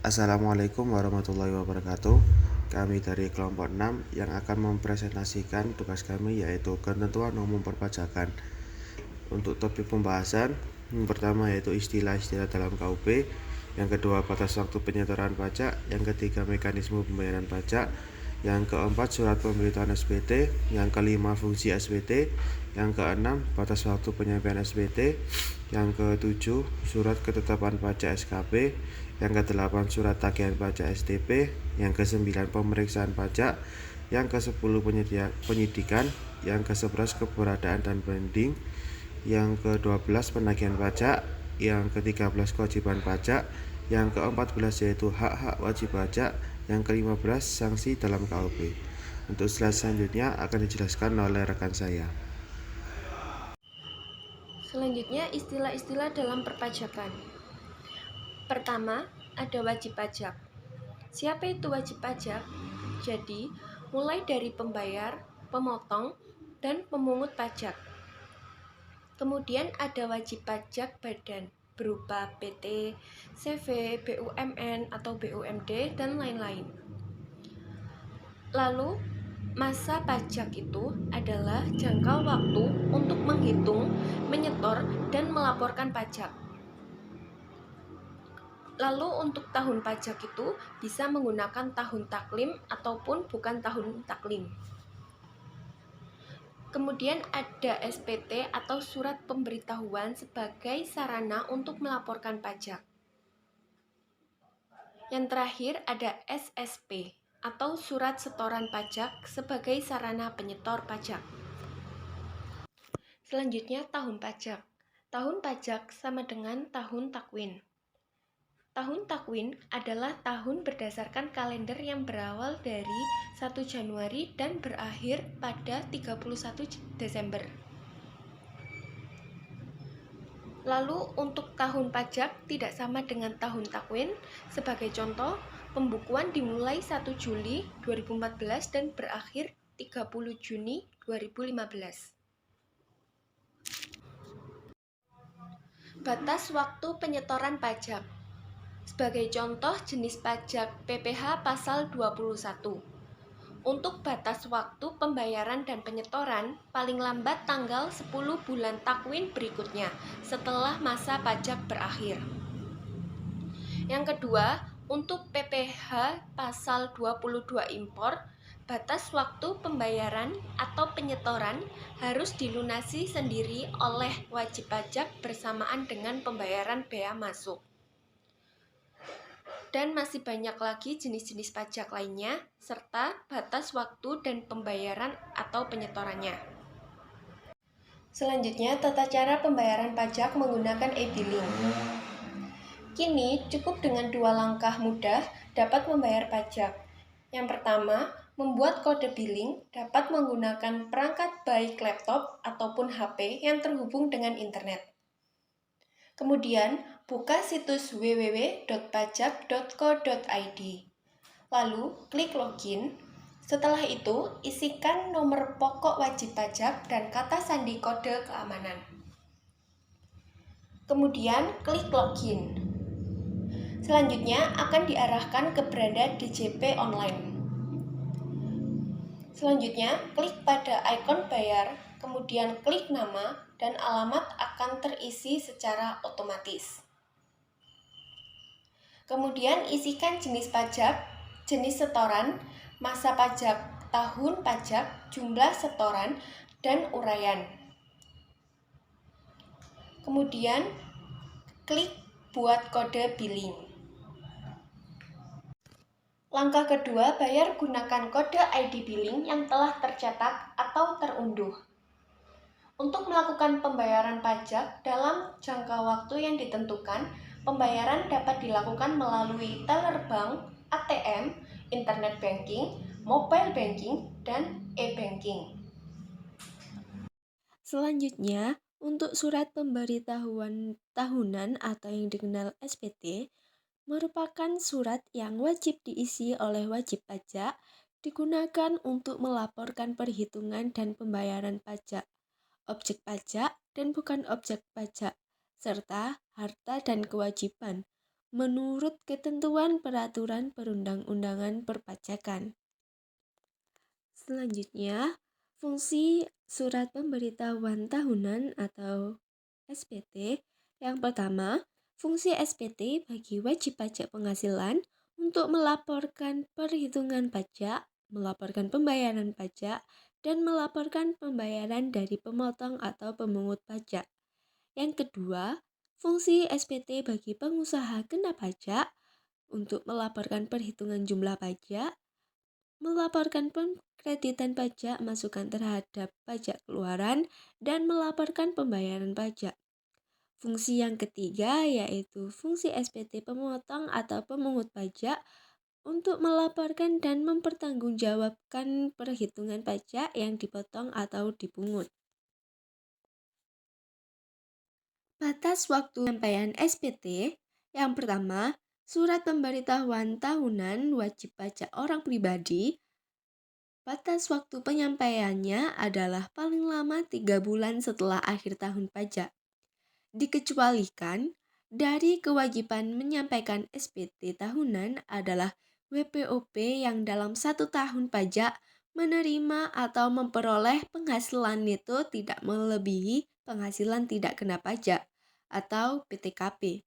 Assalamualaikum warahmatullahi wabarakatuh. Kami dari kelompok 6 yang akan mempresentasikan tugas kami yaitu ketentuan umum perpajakan. Untuk topik pembahasan, yang pertama yaitu istilah-istilah dalam KUP, yang kedua batas waktu penyetoran pajak, yang ketiga mekanisme pembayaran pajak, yang keempat surat pemberitahuan SPT, yang kelima fungsi SPT, yang keenam batas waktu penyampaian SPT, yang ketujuh surat ketetapan pajak SKP, yang kedelapan surat tagihan pajak STP, yang kesembilan pemeriksaan pajak, yang ke-10 penyidikan, yang ke-11 keberadaan dan banding, yang ke-12 penagihan pajak, yang ke-13 kewajiban pajak, yang ke-14 yaitu hak-hak wajib pajak, yang ke-15 sanksi dalam KUP. Untuk slide selanjutnya akan dijelaskan oleh rekan saya. Selanjutnya, istilah-istilah dalam perpajakan. Pertama, ada wajib pajak. Siapa itu wajib pajak? Jadi, mulai dari pembayar, pemotong, dan pemungut pajak. Kemudian ada wajib pajak badan berupa PT, CV, BUMN atau BUMD, dan lain-lain. Lalu, masa pajak itu adalah jangka waktu untuk menghitung, menyetor, dan melaporkan pajak. Lalu untuk tahun pajak itu bisa menggunakan tahun taklim ataupun bukan tahun taklim. Kemudian ada SPT atau surat pemberitahuan sebagai sarana untuk melaporkan pajak. Yang terakhir ada SSP atau surat setoran pajak sebagai sarana penyetor pajak. Selanjutnya tahun pajak. Tahun pajak sama dengan tahun takwin. Tahun takwin adalah tahun berdasarkan kalender yang berawal dari 1 Januari dan berakhir pada 31 Desember. Lalu untuk tahun pajak tidak sama dengan tahun takwin. Sebagai contoh, pembukuan dimulai 1 Juli 2014 dan berakhir 30 Juni 2015. Batas waktu penyetoran pajak. Sebagai contoh jenis pajak PPh pasal 21. Untuk batas waktu pembayaran dan penyetoran paling lambat tanggal 10 bulan takwin berikutnya setelah masa pajak berakhir. Yang kedua, untuk PPh pasal 22 impor, batas waktu pembayaran atau penyetoran harus dilunasi sendiri oleh wajib pajak bersamaan dengan pembayaran bea masuk. Dan masih banyak lagi jenis-jenis pajak lainnya, serta batas waktu dan pembayaran atau penyetorannya. Selanjutnya, tata cara pembayaran pajak menggunakan e-billing. Kini, cukup dengan 2 langkah mudah dapat membayar pajak. Yang pertama, membuat kode billing dapat menggunakan perangkat baik laptop ataupun HP yang terhubung dengan internet. Kemudian, buka situs www.pajak.co.id. Lalu, klik login. Setelah itu, isikan nomor pokok wajib pajak dan kata sandi kode keamanan. Kemudian, klik login. Selanjutnya, akan diarahkan ke beranda DJP online. Selanjutnya, klik pada ikon bayar, kemudian klik nama, dan alamat akan terisi secara otomatis. Kemudian isikan jenis pajak, jenis setoran, masa pajak, tahun pajak, jumlah setoran, dan uraian. Kemudian klik buat kode billing. Langkah kedua, bayar gunakan kode ID billing yang telah tercetak atau terunduh. Untuk melakukan pembayaran pajak dalam jangka waktu yang ditentukan, pembayaran dapat dilakukan melalui teller bank, ATM, internet banking, mobile banking, dan e-banking. Selanjutnya, untuk surat pemberitahuan tahunan atau yang dikenal SPT, merupakan surat yang wajib diisi oleh wajib pajak, digunakan untuk melaporkan perhitungan dan pembayaran pajak, objek pajak dan bukan objek pajak, serta harta dan kewajiban, menurut ketentuan peraturan perundang-undangan perpajakan. Selanjutnya, fungsi surat pemberitahuan tahunan atau SPT. Yang pertama, fungsi SPT bagi wajib pajak penghasilan untuk melaporkan perhitungan pajak, melaporkan pembayaran pajak, dan melaporkan pembayaran dari pemotong atau pemungut pajak. Yang kedua, fungsi SPT bagi pengusaha kena pajak untuk melaporkan perhitungan jumlah pajak, melaporkan pengkreditan pajak masukan terhadap pajak keluaran, dan melaporkan pembayaran pajak. Fungsi yang ketiga yaitu fungsi SPT pemotong atau pemungut pajak untuk melaporkan dan mempertanggungjawabkan perhitungan pajak yang dipotong atau dipungut. Batas waktu penyampaian SPT. Yang pertama, surat pemberitahuan tahunan wajib pajak orang pribadi. Batas waktu penyampaiannya adalah paling lama 3 bulan setelah akhir tahun pajak. Dikecualikan dari kewajiban menyampaikan SPT tahunan adalah WPOP yang dalam 1 tahun pajak menerima atau memperoleh penghasilan neto tidak melebihi penghasilan tidak kena pajak atau PTKP.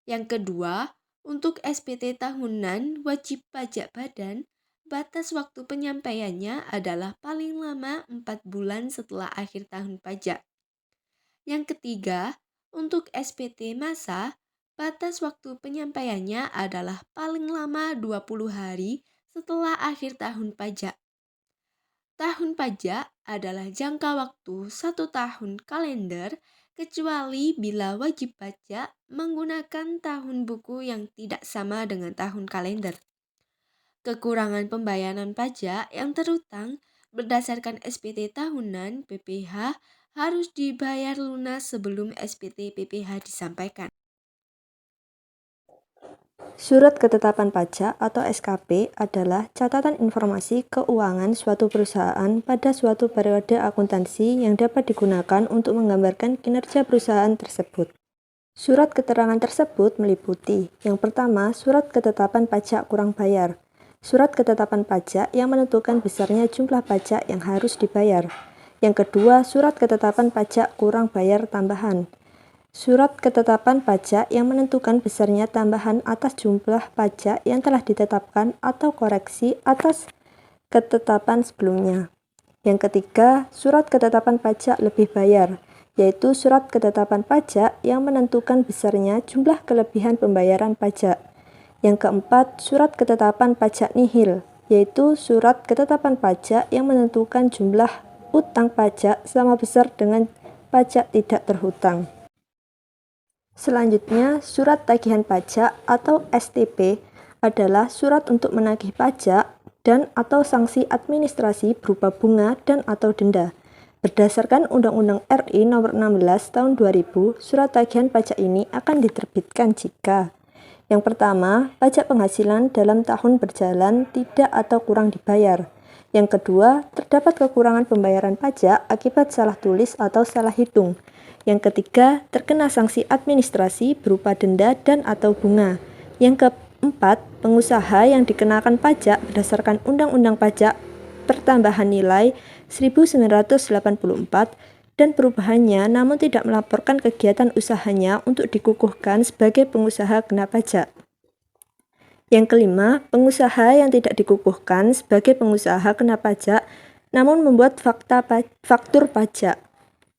Yang kedua, untuk SPT tahunan wajib pajak badan, batas waktu penyampaiannya adalah paling lama 4 bulan setelah akhir tahun pajak. Yang ketiga, untuk SPT massa, batas waktu penyampaiannya adalah paling lama 20 hari setelah akhir tahun pajak. Tahun pajak adalah jangka waktu 1 tahun kalender, kecuali bila wajib pajak menggunakan tahun buku yang tidak sama dengan tahun kalender. Kekurangan pembayaran pajak yang terutang berdasarkan SPT tahunan PPh harus dibayar lunas sebelum SPT PPh disampaikan. Surat Ketetapan Pajak atau SKP adalah catatan informasi keuangan suatu perusahaan pada suatu periode akuntansi yang dapat digunakan untuk menggambarkan kinerja perusahaan tersebut. Surat keterangan tersebut meliputi: yang pertama, surat ketetapan pajak kurang bayar. Surat ketetapan pajak yang menentukan besarnya jumlah pajak yang harus dibayar. Yang kedua, surat ketetapan pajak kurang bayar tambahan. Surat ketetapan pajak yang menentukan besarnya tambahan atas jumlah pajak yang telah ditetapkan atau koreksi atas ketetapan sebelumnya. Yang ketiga, surat ketetapan pajak lebih bayar, yaitu surat ketetapan pajak yang menentukan besarnya jumlah kelebihan pembayaran pajak. Yang keempat, surat ketetapan pajak nihil, yaitu surat ketetapan pajak yang menentukan jumlah utang pajak sama besar dengan pajak tidak terhutang. Selanjutnya, surat tagihan pajak atau STP adalah surat untuk menagih pajak dan atau sanksi administrasi berupa bunga dan atau denda. Berdasarkan Undang-Undang RI Nomor 16 Tahun 2000, surat tagihan pajak ini akan diterbitkan jika: yang pertama, pajak penghasilan dalam tahun berjalan tidak atau kurang dibayar. Yang kedua, terdapat kekurangan pembayaran pajak akibat salah tulis atau salah hitung. Yang ketiga, terkena sanksi administrasi berupa denda dan atau bunga. Yang keempat, pengusaha yang dikenakan pajak berdasarkan Undang-Undang Pajak Pertambahan Nilai 1984 dan perubahannya namun tidak melaporkan kegiatan usahanya untuk dikukuhkan sebagai pengusaha kena pajak. Yang kelima, pengusaha yang tidak dikukuhkan sebagai pengusaha kena pajak namun membuat faktur pajak.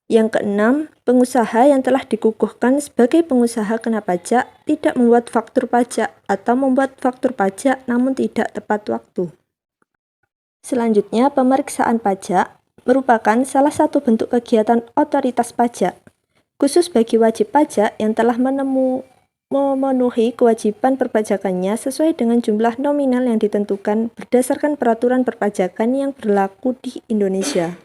Yang keenam, pengusaha yang telah dikukuhkan sebagai pengusaha kena pajak tidak membuat faktur pajak atau membuat faktur pajak namun tidak tepat waktu. Selanjutnya, pemeriksaan pajak merupakan salah satu bentuk kegiatan otoritas pajak, khusus bagi wajib pajak yang telah memenuhi kewajiban perpajakannya sesuai dengan jumlah nominal yang ditentukan berdasarkan peraturan perpajakan yang berlaku di Indonesia.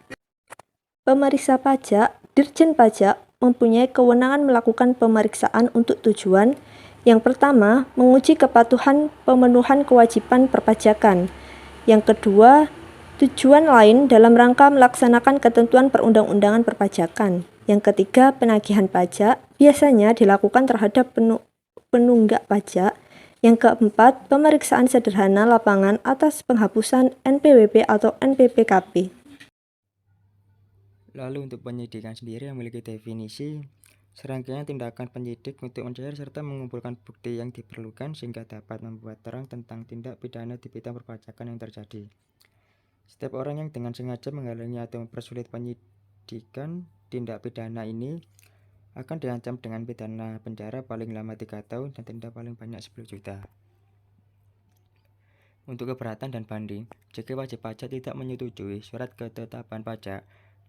Pemeriksa pajak, Dirjen Pajak, mempunyai kewenangan melakukan pemeriksaan untuk tujuan: yang pertama, menguji kepatuhan pemenuhan kewajiban perpajakan. Yang kedua, tujuan lain dalam rangka melaksanakan ketentuan perundang-undangan perpajakan. Yang ketiga, penagihan pajak biasanya dilakukan terhadap penunggak pajak. Yang keempat, pemeriksaan sederhana lapangan atas penghapusan NPWP atau NPPKP. Lalu untuk penyidikan sendiri memiliki definisi serangkaian tindakan penyidik untuk mencari serta mengumpulkan bukti yang diperlukan sehingga dapat membuat terang tentang tindak pidana di bidang perpajakan yang terjadi. Setiap orang yang dengan sengaja menghalangi atau mempersulit penyidikan tindak pidana ini akan diancam dengan pidana penjara paling lama 3 tahun dan denda paling banyak 10 juta. Untuk keberatan dan banding, jika wajib pajak tidak menyetujui surat ketetapan pajak,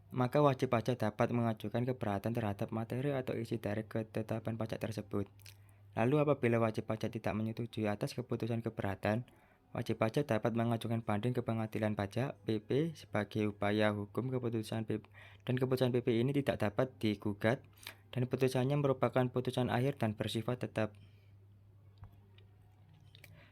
maka wajib pajak dapat mengajukan keberatan terhadap materi atau isi dari ketetapan pajak tersebut. Lalu apabila wajib pajak tidak menyetujui atas keputusan keberatan, wajib pajak dapat mengajukan banding ke pengadilan pajak (PP) sebagai upaya hukum keputusan PP, dan keputusan PP ini tidak dapat digugat dan putusannya merupakan putusan akhir dan bersifat tetap.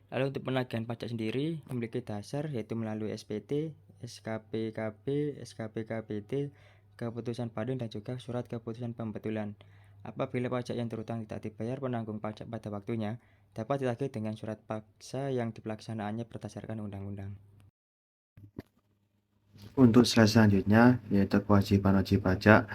Lalu untuk penagihan pajak sendiri memiliki dasar yaitu melalui SPT, SKPKB, SKPKBT, keputusan banding dan juga surat keputusan pembetulan. Apabila pajak yang terutang tidak dibayar penanggung pajak pada waktunya, dapat ditagih dengan surat paksa yang dipelaksanaannya berdasarkan undang-undang. Untuk slide selanjutnya yaitu kewajiban wajib pajak.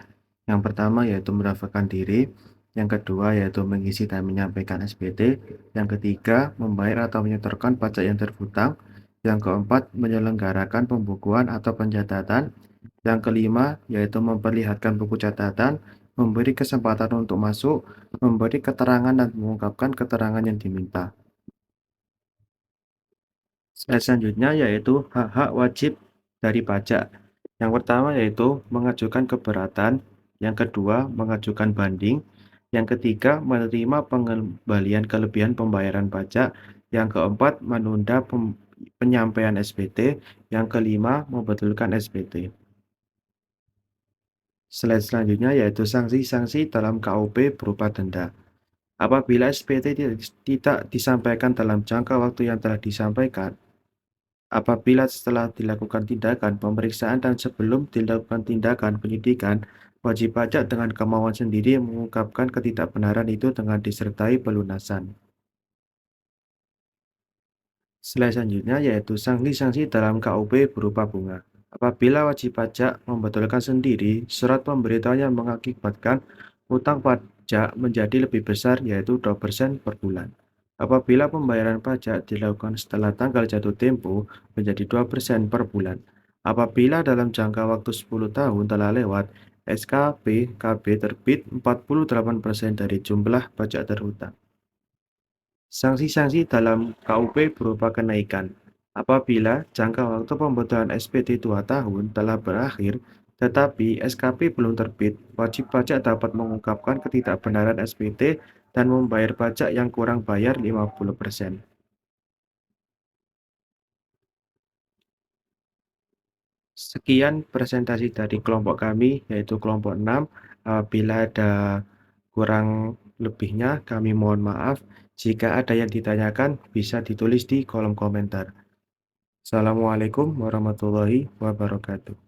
Yang pertama yaitu mendaftarkan diri, yang kedua yaitu mengisi dan menyampaikan SPT, yang ketiga membayar atau menyetorkan pajak yang terhutang, yang keempat menyelenggarakan pembukuan atau pencatatan, yang kelima yaitu memperlihatkan buku catatan, memberi kesempatan untuk masuk, memberi keterangan dan mengungkapkan keterangan yang diminta. Slide selanjutnya yaitu hak-hak wajib dari pajak. Yang pertama yaitu mengajukan keberatan, yang kedua mengajukan banding, yang ketiga menerima pengembalian kelebihan pembayaran pajak, yang keempat menunda penyampaian SPT, yang kelima membetulkan SPT. Slide selanjutnya yaitu sanksi-sanksi dalam KUP berupa denda. Apabila SPT tidak disampaikan dalam jangka waktu yang telah disampaikan, apabila setelah dilakukan tindakan pemeriksaan dan sebelum dilakukan tindakan penyidikan, wajib pajak dengan kemauan sendiri mengungkapkan ketidakbenaran itu dengan disertai pelunasan. Slide selanjutnya yaitu sanksi-sanksi dalam KUP berupa bunga. Apabila wajib pajak membetulkan sendiri surat pemberitahuan yang mengakibatkan utang pajak menjadi lebih besar yaitu 2% per bulan. Apabila pembayaran pajak dilakukan setelah tanggal jatuh tempo menjadi 2% per bulan. Apabila dalam jangka waktu 10 tahun telah lewat, SKPKB terbit 48% dari jumlah pajak terhutang. Sanksi-sanksi dalam KUP berupa kenaikan. Apabila jangka waktu pembetulan SPT 2 tahun telah berakhir, tetapi SKP belum terbit, wajib pajak dapat mengungkapkan ketidakbenaran SPT dan membayar pajak yang kurang bayar 50%. Sekian presentasi dari kelompok kami, yaitu kelompok 6. Apabila ada kurang lebihnya, kami mohon maaf. Jika ada yang ditanyakan, bisa ditulis di kolom komentar. Assalamualaikum warahmatullahi wabarakatuh.